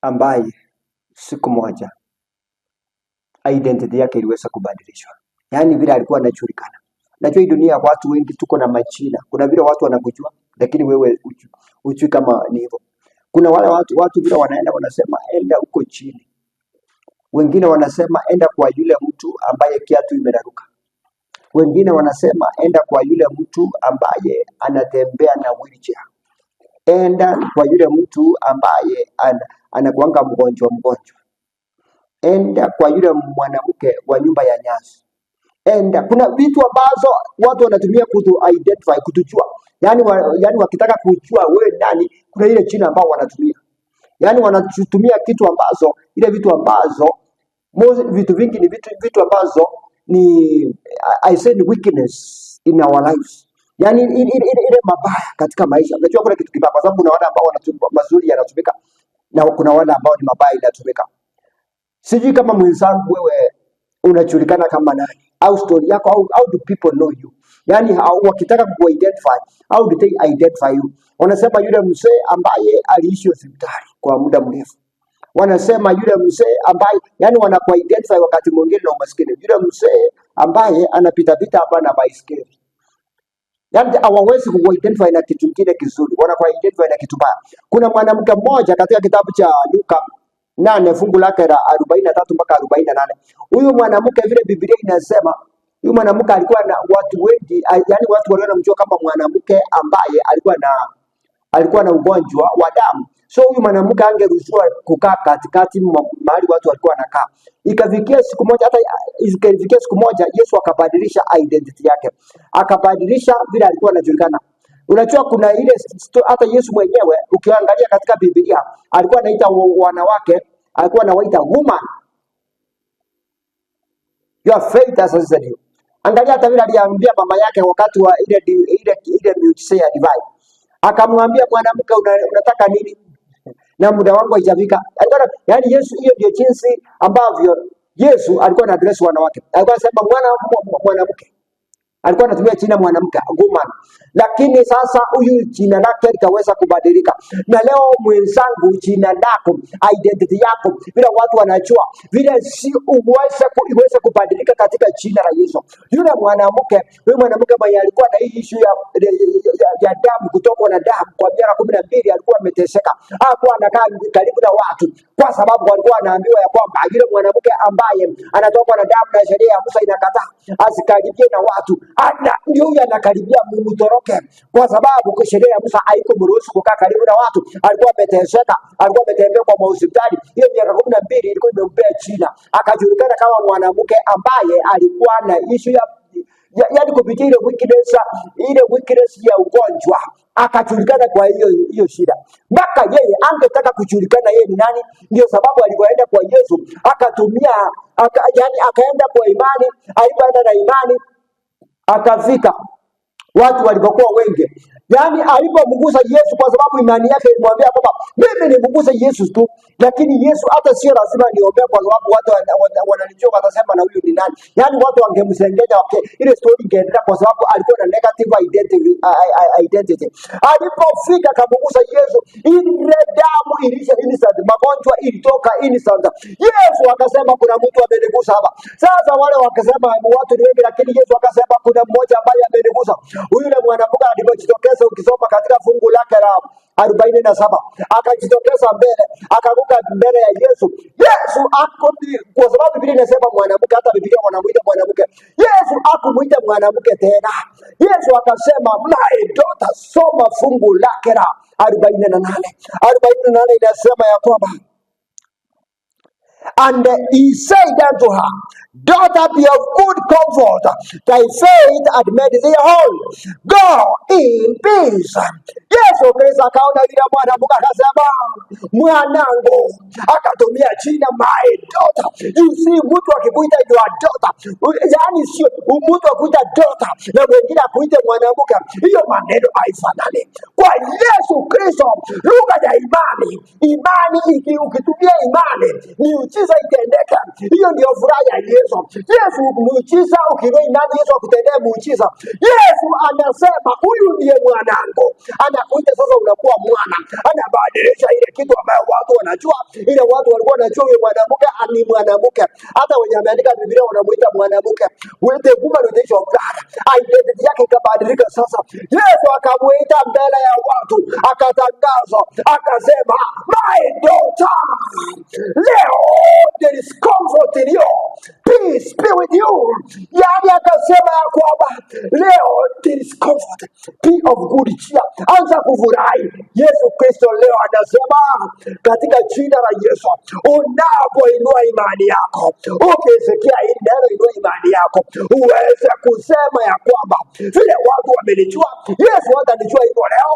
ambaye siku moja identity yake iliweza kubadilishwa. Yaani vile alikuwa anajulikana. Najua hii dunia watu wengi tuko na majina. Kuna vile watu wanakujua lakini wewe hujui kama ni hivyo. Kuna wale watu vile wanaenda wanasema enda huko chini. Wengine wanasema enda kwa yule mtu ambaye kiatu imeraruka. Wengine wanasema enda kwa yule mtu ambaye anatembea na wheelchair. Enda kwa yule mtu ambaye anakuanga mgonjwa. Enda kwa yule mwanamke wa nyumba ya nyasi. Enda, kuna vitu ambazo watu wanatumia identify, kutujua. Yani wakitaka kujua wewe nani, kuna ile jina ambao wanatumia. Yani wanatumia kitu ambazo, ile vitu ambazo, vitu vingi ni vitu ambazo ni I said weakness in our lives. Yani ile mabaya katika maisha. Unajua kuna kitu kibaya kwa sababu kuna wale ambao wanatumia mazuri yanatumika na kuna wale ambao ni mabaya yanatumika. Sijui kama mwenzangu wewe unajulikana kama nani au story yako how do people know you? Yani wakitaka ku-identify, how do they identify you? Wanasema yule mzee ambaye aliishi hospitali kwa muda mrefu. Wanasema yule mzee ambaye yani wanaku-identify wakati mwingine na umaskini. Yule mzee ambaye anapita hapa na baiskeli. Yani hawawezi ku-identify na kitu kingine kizuri. Wanaku-identify na kitu baya. Kuna mwanamke mmoja katika kitabu cha Luka 8 fungu lake la 43 mpaka 48. Huyu mwanamke vile Biblia inasema, huyu mwanamke alikuwa na watu wengi, yani watu waliona mjua kama mwanamke ambaye alikuwa na ugonjwa wa damu. So huyu mwanamke angeruhusiwa kukaa katikati mahali watu walikuwa wanakaa. Ikafikia siku moja Yesu akabadilisha identity yake. Akabadilisha vile alikuwa anajulikana. Unajua kuna ile hata Yesu mwenyewe ukiangalia katika Biblia alikuwa anaita wanawake, alikuwa anawaita woman. Your faith has risen you. Angalia hata vile aliambia mama yake wakati wa ile miujiza ya divine. Akamwambia mwanamke, unataka nini? Na muda wangu haijafika. Yaani Yesu, hiyo ndio jinsi ambavyo Yesu alikuwa na address wanawake. Alikuwa anasema mwanamke. Alikuwa anatumia jina mwanamke, woman. Lakini sasa huyu jina lake likaweza kubadilika. Na leo mwenzangu, jina lako, identity yako, bila watu wanajua, vile si uweze kubadilika katika jina la Yesu. Yule mwanamke mwenye alikuwa na hii issue ya damu, kutokwa na damu kwa miaka 12 alikuwa ameteseka. Hakuwa anakaa karibu na watu kwa sababu walikuwa wanaambiwa ya kwamba yule mwanamke ambaye anatokwa na damu na sheria ya Musa inakataa asikaribie na watu. Ndio huyu anakaribia mtoroke kwa sababu sheria ya Musa haikumruhusu kukaa karibu na watu. Alikuwa ameteseka, alikuwa ametembea kwa hospitali. Hiyo miaka 12 ilikuwa imempea jina. Akajulikana kama mwanamke ambaye alikuwa na issue ya kupitia ile weakness ya ugonjwa. Akajulikana kwa hiyo shida. Mpaka yeye angetaka kujulikana yeye ni nani. Ndio sababu alipoenda kwa Yesu akaenda kwa imani, alipoenda na imani akafika watu walipokuwa wengi. Yani alipomgusa Yesu, kwa sababu imani yake ilimwambia kwamba mimi nimgusa Yesu tu, lakini Yesu hata sio lazima niombee kwa sababu watu wananijua watasema na huyu ni nani. Yani watu wangemsengenya ile story ingeendelea kwa sababu alikuwa na negative identity. Alipofika kamgusa Yesu, ile damu ilisha instant, magonjwa ilitoka instant. Yesu akasema kuna mtu amenigusa hapa. Sasa wale wakasema watu ni wengi, lakini Yesu akasema kuna mmoja ambaye amenigusa. Yule mwanamke alipojitokeza, ukisoma katika fungu lake la 47, akajitokeza mbele, akaruka mbele ya Yesu. Yesu kwa sababu Biblia inasema mwanamke, hata Biblia wanamuita mwanamke. Yesu hakumuita mwanamke tena. Yesu akasema my daughter, soma fungu lake la 48 inasema ya kwamba, and he said unto her, daughter, be of good comfort, thy faith hath made thee whole, go in peace. Yesu Kristo akaona yule mwanamke akasema mwanangu, akatumia jina my daughter. You see, mtu akikuita your daughter, yani sio mtu akuita daughter na mwingine akuita mwanamke, hiyo maneno haifanani. Kwa Yesu Kristo lugha ya imani ukitumia imani ni muujiza itendeke. Hiyo ndio furaha ya Yesu. Yesu muujiza, ukiinua imani Yesu akutendee muujiza. Yesu anasema huyu ndiye mwanangu, anakuita sasa, unakuwa mwana. Anabadilisha ile kitu ambayo watu wanajua, ile watu walikuwa wanajua huyo mwanamke ni mwanamke. Hata wenye ameandika Biblia wanamuita mwanamke. With the woman with the issue of blood, identity yake ikabadilika sasa. Yesu akamuita mbele ya watu, akatangaza, akasema, my daughter, leo there is comfort in you, peace be with you. Yani akasema ya kwamba leo there is comfort, be of good cheer, anza kufurahi. Yesu Kristo leo anasema katika jina la Yesu, unapoinua imani yako, ukisikia hili neno, inua imani yako, uweze kusema ya kwamba vile watu wamenijua, Yesu atanijua hivyo leo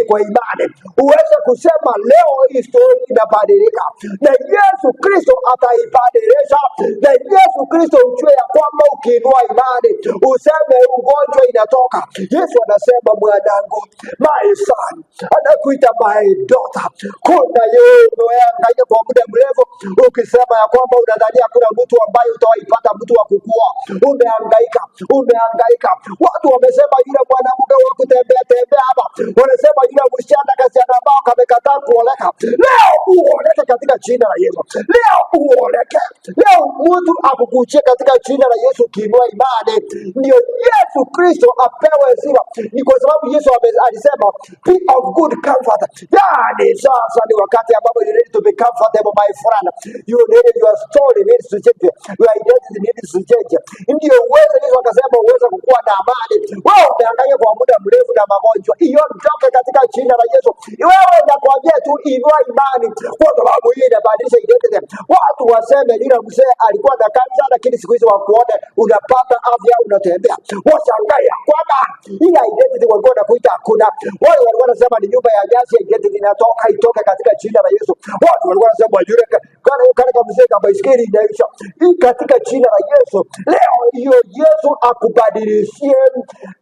kwa imani. Uweze kusema leo hii story inabadilika, na Yesu Kristo ataibadilisha. Na Yesu Kristo ujue ya kwamba ukiinua imani, useme ugonjwa inatoka. Yesu anasema mwanangu, my son, anakuita my daughter. Kuna yeye umehangaika kwa muda mrefu ukisema ya kwamba unadhania kuna mtu ambaye utawaipata mtu wa kukua. Umehangaika. Watu wamesema yule mwanamke wa kutembea tembea hapa, wanasema yule msichana kasichana ambao kamekataa kuoleka. Leo uoleke katika jina la Yesu. Leo uoleke. Leo mtu akukujie katika jina la Yesu kiinua imani. Ndio Yesu Kristo apewe sifa. Ni kwa sababu Yesu alisema be of good comfort. Yani sasa ni wakati ambapo you need to be comfortable, my friend. You need your story needs to change. Your identity needs to change. Ndio uweze, Yesu akasema uweze kukuwa na amani. Wewe umehangaika kwa muda mrefu na magonjwa, hiyo mtoke katika jina la Yesu. Wewe nakwambia tu inua imani, kwa sababu hii inabadilisha identity. Watu waseme yule mzee alikuwa na kansa, lakini siku hizi wakuone unapata afya, unatembea. Washangae kwamba hii identity walikuwa wanakuita hakuna. Wale walikuwa wanasema ni nyumba ya nyasi, identity inatoka, itoke katika jina la Yesu. Watu walikuwa wanasema yule kana kama mzee kama baiskeli inaisha. Hii katika jina la Yesu. Leo hiyo Yesu akubadilishie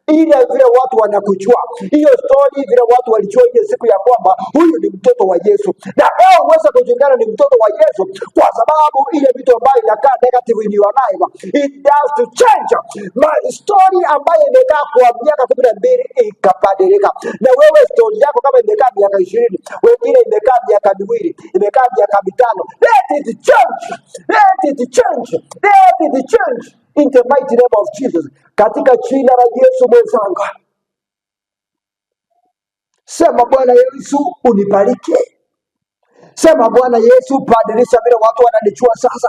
ile vile watu wanakujua. Hiyo story vile watu walijua ile siku ya kwamba huyu ni mtoto wa Yesu. Na leo uweze kujulikana ni mtoto wa Yesu kwa sababu ile vitu ambayo inakaa negative in your life, it does to change. My story ambayo imekaa kwa miaka 12 ikabadilika. Na wewe story yako kama imekaa miaka 20, wengine imekaa miaka 2, imekaa miaka 5. Let it change. Let it change. Let it change. In the mighty name of Jesus. Katika jina la Yesu mwenzangu. Sema Bwana Yesu unibariki. Sema Bwana Yesu badilisha vile watu wananijua sasa.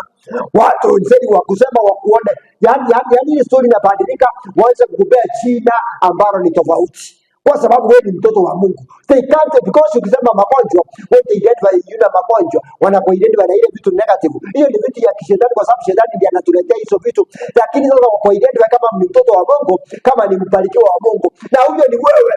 Watu wenzeni wa kusema wakuone. Yaani hii story inabadilika, waanze kukupea jina ambalo ni tofauti. Kwa sababu wewe ni mtoto wa Mungu. They can't, because ukisema magonjwa, when they identify yule magonjwa, wanapoidentify na ile vitu negative. Hiyo ni vitu ya kishetani, kwa sababu shetani ndiye anatuletea hizo vitu. Lakini sasa kwa identify kama ni mtoto wa Mungu, kama ni mbarikiwa wa Mungu, na huyo ni wewe,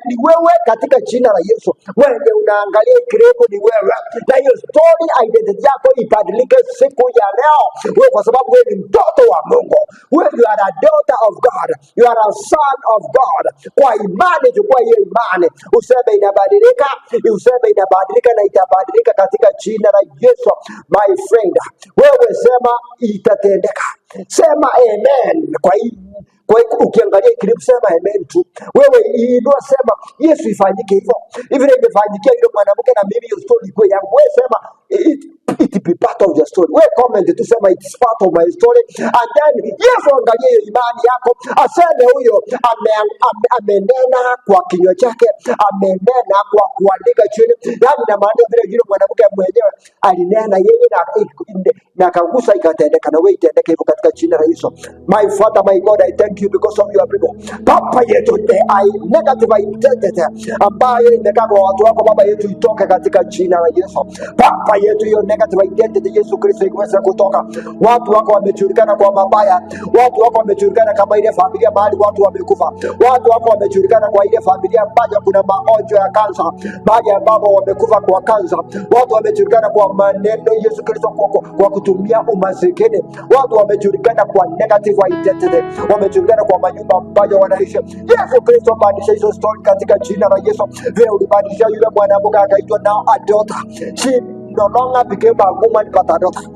ni wewe katika jina la Yesu. Wewe unaangalia kirego ni wewe. Na hiyo story identity yako ibadilike siku ya leo. Wewe kwa sababu wewe ni mtoto wa Mungu. Wewe you are a daughter of God. You are a son of God. Kwa imani, chukua hiyo imani, useme inabadilika, useme inabadilika na itabadilika katika jina la Yesu. My friend, wewe sema itatendeka. Sema amen. Kwa hiyo ukiangalia clip sema amen tu. Wewe inua sema Yesu ifanyike hivyo. Hivi ndio imefanyikia yule mwanamke na mimi, hiyo story kwa yangu. Wewe sema it be part of your story. Wewe comment tu sema it's part of my story. And then Yesu angalia hiyo imani yako, aseme huyo amenena kwa kinywa chake, amenena kwa kuandika chini. Yaani na maana vile yule mwanamke mwenyewe alinena yeye na kangusa ikatendeka, na wewe itendeke hivyo katika jina la Yesu. My Father, my God, I thank you because of your people. Baba yetu, negative identity ambayo imekaa kwa watu wako, Baba yetu itoke katika jina la Yesu. Baba yetu, hiyo negative identity Yesu Kristo iweze kutoka. Watu wako wamejulikana kwa mabaya, watu wako wamejulikana kama ile familia mahali watu wamekufa, watu wako wamejulikana kwa ile familia ambayo kuna magonjwa ya kansa, mahali ambapo wamekufa kwa kansa, watu wamejulikana kwa maneno Yesu Kristo kwa kutumia umasikini, watu wamejulikana kwa negative identity, wamejulikana kwa manyumba ambayo wanaishi. Yesu Kristo badilisha hizo story katika jina la Yesu. Vile ulibadilisha yule mwanamke akaitwa now a daughter. no longer became a woman but a daughter.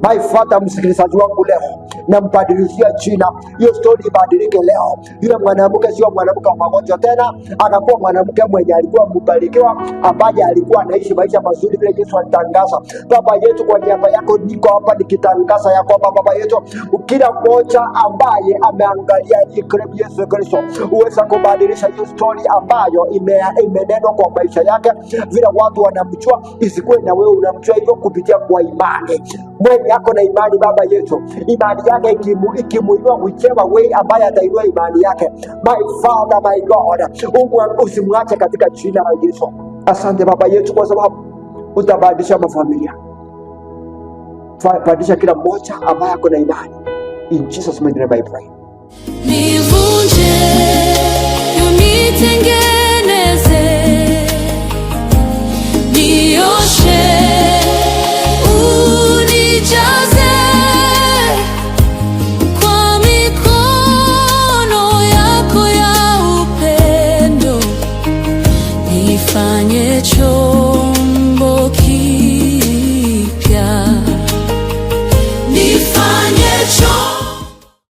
My Father, msikilizaji wangu leo nambadilishia jina, hiyo story ibadilike leo. Yule mwanamke sio mwanamke wa magonjwa tena, anakuwa mwanamke mwenye alikuwa mbarikiwa, ambaye alikuwa anaishi maisha mazuri vile Yesu alitangaza. Baba yetu, kwa niaba yako niko hapa nikitangaza ya kwamba Baba yetu, kila mmoja ambaye ameangalia Yesu Kristo uweza kubadilisha hiyo story ambayo imenenwa kwa maisha yake, vile watu wanamjua, isikuwe na wewe unamjua hivyo kupitia kwa imani. Mwenye yako na imani Baba yetu, imani yake ikimuinua whichever way ambaye atainua imani yake. My Father, my God, usimwache katika jina la Yesu. Asante Baba yetu kwa sababu utabadilisha mafamilia, badilisha kila mmoja ambaye ako na imani. In Jesus' mighty name I pray. Nivunje, unitengeneze, nioshe, unijaze kwa mikono yako ya upendo, nifanye chombo